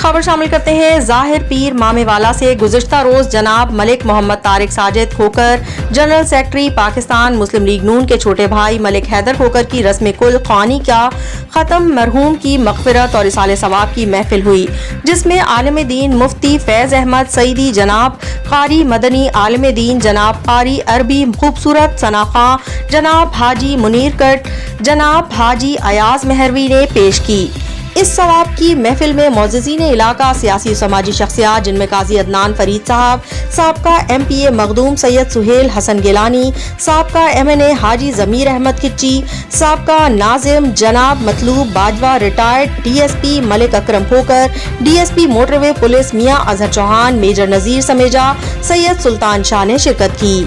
खबर शामिल करते हैं ज़ाहिर पीर मामेवाला से। गुज़िश्ता रोज जनाब मलिक मोहम्मद तारिक साजिद खोकर जनरल सेक्रेटरी पाकिस्तान मुस्लिम लीग नून के छोटे भाई मलिक हैदर खोकर की रस्म कुल ख़वानी का ख़त्म, मरहूम की मग़फ़िरत और इसाले सवाब की महफिल हुई, जिसमें आलिम दीन मुफ्ती फैज़ अहमद सईदी, जनाब कारी मदनी आलिम दीन, जनाब कारी अरबी खूबसूरत सना खां, जनाब हाजी मुनीर कट, जनाब हाजी अयाज मेहरवी ने पेश की। इस सवाब की महफिल में मौजूदीन इलाका, सियासी समाजी शख्सियात जिनमें काजी अदनान फरीद साहब, साबका MPA मखदूम सैयद सुहेल हसन गिलानी, साबका MNA हाजी ज़मीर अहमद किच्ची, साबका नाजिम जनाब मतलूब बाजवा, रिटायर्ड DSP मलिक अकरम खोकर, DSP मोटरवे पुलिस मियां अजहर चौहान, मेजर नज़ीर समेजा, सैयद सुल्तान शाह ने शिरकत की।